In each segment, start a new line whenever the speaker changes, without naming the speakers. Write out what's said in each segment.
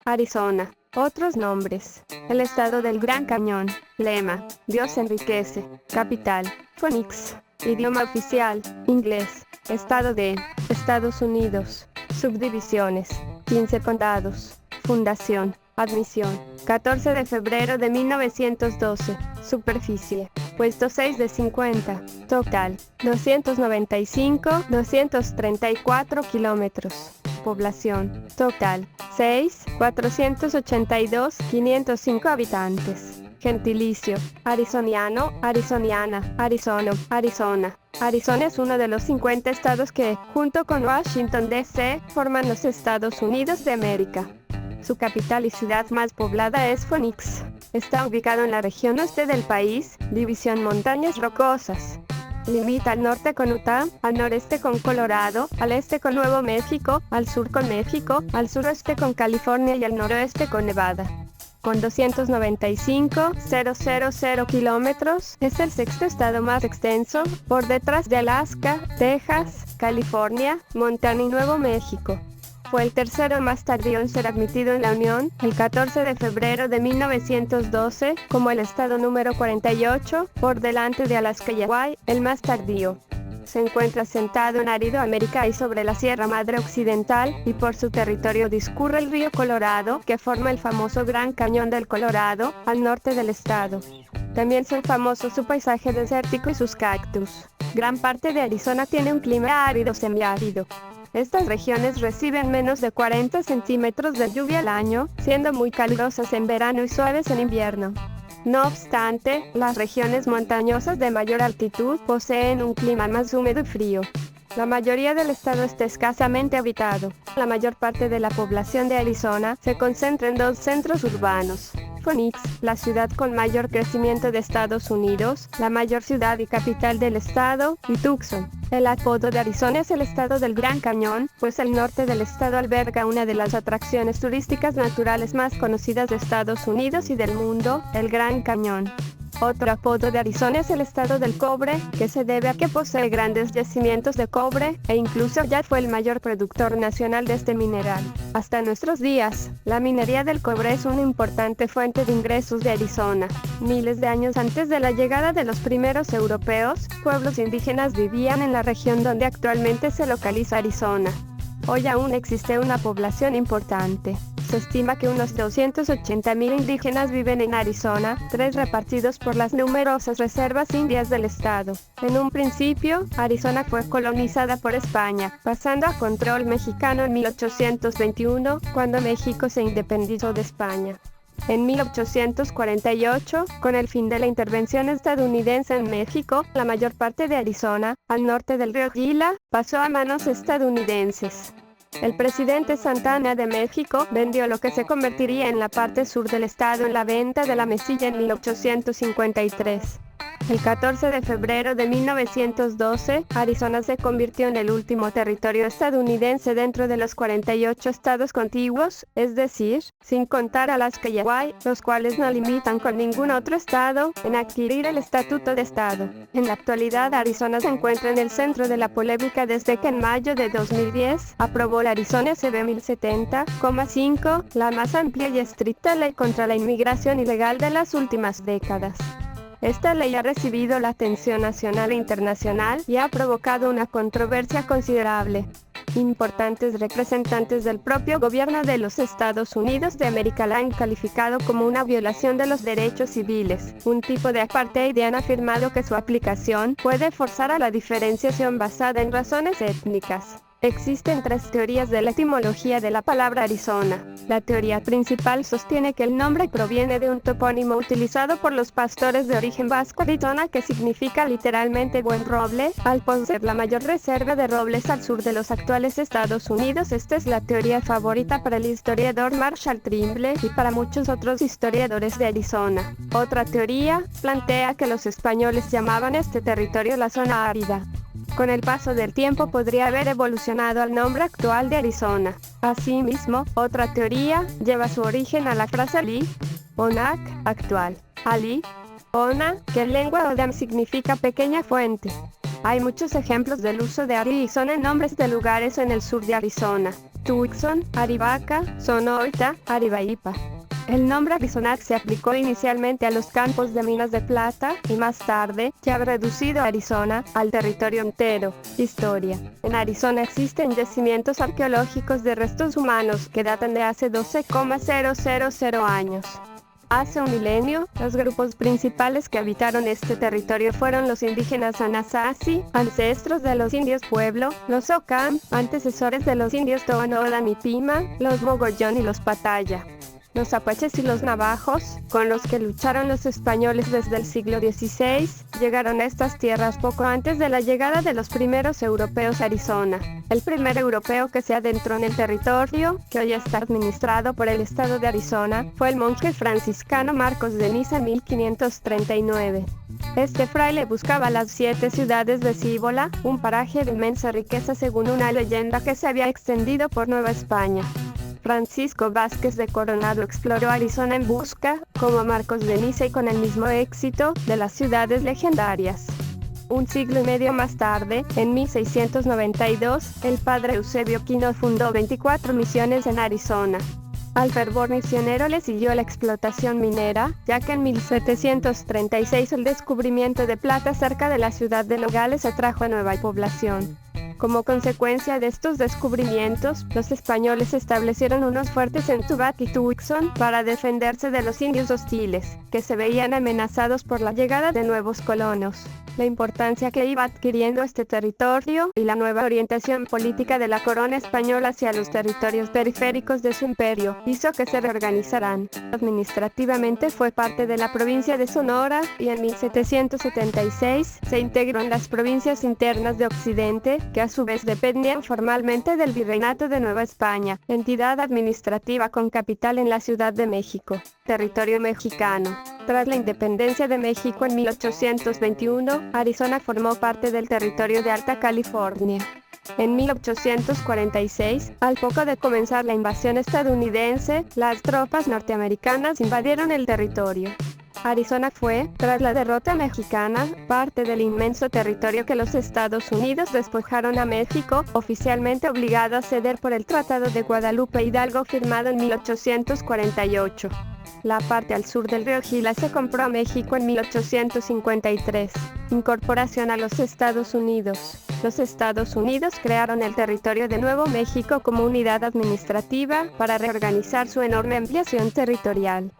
Arizona. Otros nombres. El estado del Gran Cañón. Lema. Dios enriquece. Capital. Phoenix. Idioma oficial. Inglés. Estado de Estados Unidos. Subdivisiones. 15 condados. Fundación. Admisión. 14 de febrero de 1912. Superficie. Puesto 6 de 50. Total. 295,234 kilómetros. Población. Total. 6,482,505 habitantes. Gentilicio. Arizoniano, arizoniana, arizono, Arizona. Arizona es uno de los 50 estados que, junto con Washington D.C., forman los Estados Unidos de América. Su capital y ciudad más poblada es Phoenix. Está ubicado en la región oeste del país, división montañas rocosas. Limita al norte con Utah, al noreste con Colorado, al este con Nuevo México, al sur con México, al suroeste con California y al noroeste con Nevada. Con 295,000 kilómetros, es el sexto estado más extenso, por detrás de Alaska, Texas, California, Montana y Nuevo México. Fue el tercero más tardío en ser admitido en la Unión, el 14 de febrero de 1912, como el estado número 48, por delante de Alaska y Hawái, el más tardío. Se encuentra asentado en árido América y sobre la Sierra Madre Occidental, y por su territorio discurre el río Colorado, que forma el famoso Gran Cañón del Colorado, al norte del estado. También son famosos su paisaje desértico y sus cactus. Gran parte de Arizona tiene un clima árido semiárido. Estas regiones reciben menos de 40 centímetros de lluvia al año, siendo muy calurosas en verano y suaves en invierno. No obstante, las regiones montañosas de mayor altitud poseen un clima más húmedo y frío. La mayoría del estado está escasamente habitado. La mayor parte de la población de Arizona se concentra en dos centros urbanos. Phoenix, la ciudad con mayor crecimiento de Estados Unidos, la mayor ciudad y capital del estado, y Tucson. El apodo de Arizona es el estado del Gran Cañón, pues el norte del estado alberga una de las atracciones turísticas naturales más conocidas de Estados Unidos y del mundo, el Gran Cañón. Otro apodo de Arizona es el estado del cobre, que se debe a que posee grandes yacimientos de cobre, e incluso ya fue el mayor productor nacional de este mineral. Hasta nuestros días, la minería del cobre es una importante fuente de ingresos de Arizona. Miles de años antes de la llegada de los primeros europeos, pueblos indígenas vivían en la región donde actualmente se localiza Arizona. Hoy aún existe una población importante. Se estima que unos 280,000 indígenas viven en Arizona, 3 repartidos por las numerosas reservas indias del estado. En un principio, Arizona fue colonizada por España, pasando a control mexicano en 1821, cuando México se independizó de España. En 1848, con el fin de la intervención estadounidense en México, la mayor parte de Arizona, al norte del río Gila, pasó a manos estadounidenses. El presidente Santa Anna de México vendió lo que se convertiría en la parte sur del estado en la venta de la Mesilla en 1853. El 14 de febrero de 1912, Arizona se convirtió en el último territorio estadounidense dentro de los 48 estados contiguos, es decir, sin contar Alaska y Hawái, los cuales no limitan con ningún otro estado, en adquirir el estatuto de estado. En la actualidad, Arizona se encuentra en el centro de la polémica desde que en mayo de 2010 aprobó la Arizona SB 1070,5, la más amplia y estricta ley contra la inmigración ilegal de las últimas décadas. Esta ley ha recibido la atención nacional e internacional y ha provocado una controversia considerable. Importantes representantes del propio gobierno de los Estados Unidos de América la han calificado como una violación de los derechos civiles, un tipo de apartheid, y han afirmado que su aplicación puede forzar a la diferenciación basada en razones étnicas. Existen 3 teorías de la etimología de la palabra Arizona. La teoría principal sostiene que el nombre proviene de un topónimo utilizado por los pastores de origen vasco Arizona, que significa literalmente buen roble, al poseer la mayor reserva de robles al sur de los actuales Estados Unidos. Esta es la teoría favorita para el historiador Marshall Trimble y para muchos otros historiadores de Arizona. Otra teoría plantea que los españoles llamaban este territorio la zona árida. Con el paso del tiempo podría haber evolucionado al nombre actual de Arizona. Asimismo, otra teoría lleva su origen a la frase Ali, Onak, actual. Ali, Ona, que en lengua Odam significa pequeña fuente. Hay muchos ejemplos del uso de Arizona en nombres de lugares en el sur de Arizona. Tucson, Arivaca, Sonoita, Arivaipa. El nombre Arizona se aplicó inicialmente a los campos de minas de plata y más tarde, ya reducido a Arizona, al territorio entero. Historia. En Arizona existen yacimientos arqueológicos de restos humanos que datan de hace 12,000 años. Hace un milenio, los grupos principales que habitaron este territorio fueron los indígenas Anasazi, ancestros de los indios Pueblo, los Ocam, antecesores de los indios Tohono y Pima, los Mogollón y los Pataya. Los apaches y los navajos, con los que lucharon los españoles desde el siglo XVI, llegaron a estas tierras poco antes de la llegada de los primeros europeos a Arizona. El primer europeo que se adentró en el territorio, que hoy está administrado por el estado de Arizona, fue el monje franciscano Marcos de Niza en 1539. Este fraile buscaba las 7 ciudades de Cíbola, un paraje de inmensa riqueza según una leyenda que se había extendido por Nueva España. Francisco Vázquez de Coronado exploró Arizona en busca, como Marcos de Niza y con el mismo éxito, de las ciudades legendarias. Un siglo y medio más tarde, en 1692, el padre Eusebio Quino fundó 24 misiones en Arizona. Al fervor misionero le siguió la explotación minera, ya que en 1736 el descubrimiento de plata cerca de la ciudad de Nogales atrajo a nueva población. Como consecuencia de estos descubrimientos, los españoles establecieron unos fuertes en Tubac y Tucson para defenderse de los indios hostiles, que se veían amenazados por la llegada de nuevos colonos. La importancia que iba adquiriendo este territorio y la nueva orientación política de la corona española hacia los territorios periféricos de su imperio hizo que se reorganizaran. Administrativamente fue parte de la provincia de Sonora y en 1776 se integró en las provincias internas de Occidente, que a su vez dependían formalmente del Virreinato de Nueva España, entidad administrativa con capital en la Ciudad de México. Territorio mexicano. Tras la independencia de México en 1821, Arizona formó parte del territorio de Alta California. En 1846, al poco de comenzar la invasión estadounidense, las tropas norteamericanas invadieron el territorio. Arizona fue, tras la derrota mexicana, parte del inmenso territorio que los Estados Unidos despojaron a México, oficialmente obligado a ceder por el Tratado de Guadalupe Hidalgo firmado en 1848. La parte al sur del río Gila se compró a México en 1853. Incorporación a los Estados Unidos. Los Estados Unidos crearon el territorio de Nuevo México como unidad administrativa para reorganizar su enorme ampliación territorial.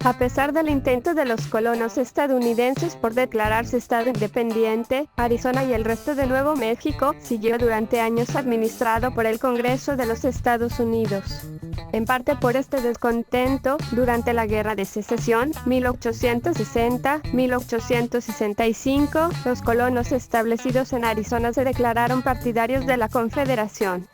A pesar del intento de los colonos estadounidenses por declararse estado independiente, Arizona y el resto de Nuevo México siguió durante años administrado por el Congreso de los Estados Unidos. En parte por este descontento, durante la Guerra de Secesión, 1860-1865, los colonos establecidos en Arizona se declararon partidarios de la Confederación.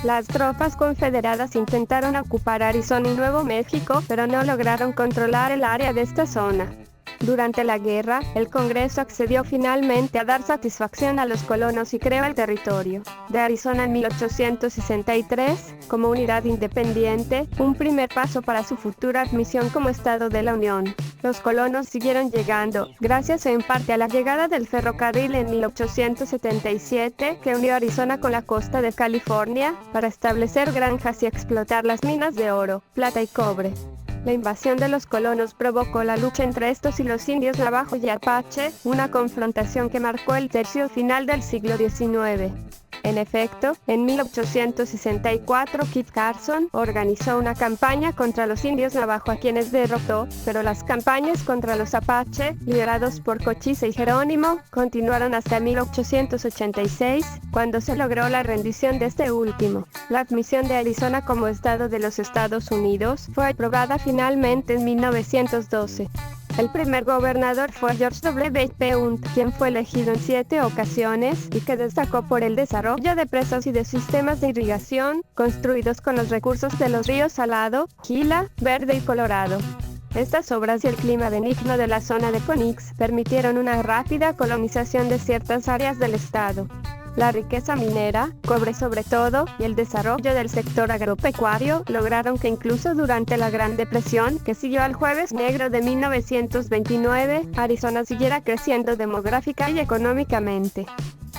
Las tropas confederadas intentaron ocupar Arizona y Nuevo México, pero no lograron controlar el área de esta zona. Durante la guerra, el Congreso accedió finalmente a dar satisfacción a los colonos y creó el territorio de Arizona en 1863, como unidad independiente, un primer paso para su futura admisión como Estado de la Unión. Los colonos siguieron llegando, gracias en parte a la llegada del ferrocarril en 1877, que unió Arizona con la costa de California, para establecer granjas y explotar las minas de oro, plata y cobre. La invasión de los colonos provocó la lucha entre estos y los indios navajo y apache, una confrontación que marcó el tercio final del siglo XIX. En efecto, en 1864 Kit Carson organizó una campaña contra los indios navajo a quienes derrotó, pero las campañas contra los apache, liderados por Cochise y Jerónimo, continuaron hasta 1886, cuando se logró la rendición de este último. La admisión de Arizona como estado de los Estados Unidos fue aprobada finalmente en 1912. El primer gobernador fue George W. Punt, quien fue elegido en 7 ocasiones y que destacó por el desarrollo de presas y de sistemas de irrigación, construidos con los recursos de los ríos Salado, Gila, Verde y Colorado. Estas obras y el clima benigno de la zona de Phoenix permitieron una rápida colonización de ciertas áreas del estado. La riqueza minera, cobre sobre todo, y el desarrollo del sector agropecuario lograron que incluso durante la Gran Depresión, que siguió al Jueves Negro de 1929, Arizona siguiera creciendo demográfica y económicamente.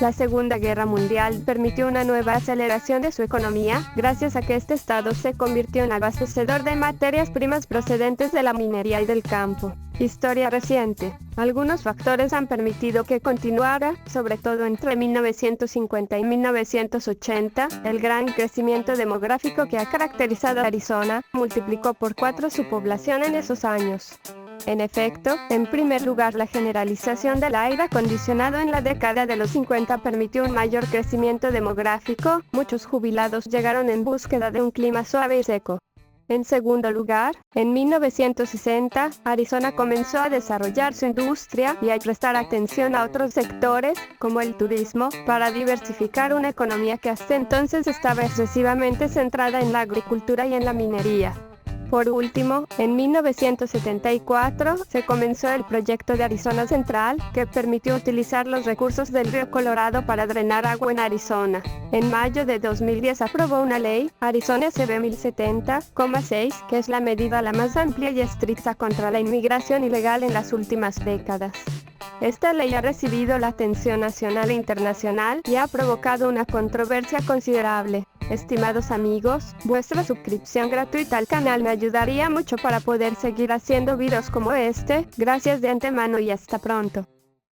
La Segunda Guerra Mundial permitió una nueva aceleración de su economía, gracias a que este estado se convirtió en abastecedor de materias primas procedentes de la minería y del campo. Historia reciente. Algunos factores han permitido que continuara, sobre todo entre 1950 y 1980, el gran crecimiento demográfico que ha caracterizado a Arizona, multiplicó por 4 su población en esos años. En efecto, en primer lugar, la generalización del aire acondicionado en la década de los 50 permitió un mayor crecimiento demográfico. Muchos jubilados llegaron en búsqueda de un clima suave y seco. En segundo lugar, en 1960, Arizona comenzó a desarrollar su industria y a prestar atención a otros sectores, como el turismo, para diversificar una economía que hasta entonces estaba excesivamente centrada en la agricultura y en la minería. Por último, en 1974 se comenzó el proyecto de Arizona Central, que permitió utilizar los recursos del río Colorado para drenar agua en Arizona. En mayo de 2010 aprobó una ley, Arizona SB 1070,6, que es la medida la más amplia y estricta contra la inmigración ilegal en las últimas décadas. Esta ley ha recibido la atención nacional e internacional y ha provocado una controversia considerable. Estimados amigos, vuestra suscripción gratuita al canal me ayudaría mucho para poder seguir haciendo videos como este. Gracias de antemano y hasta pronto.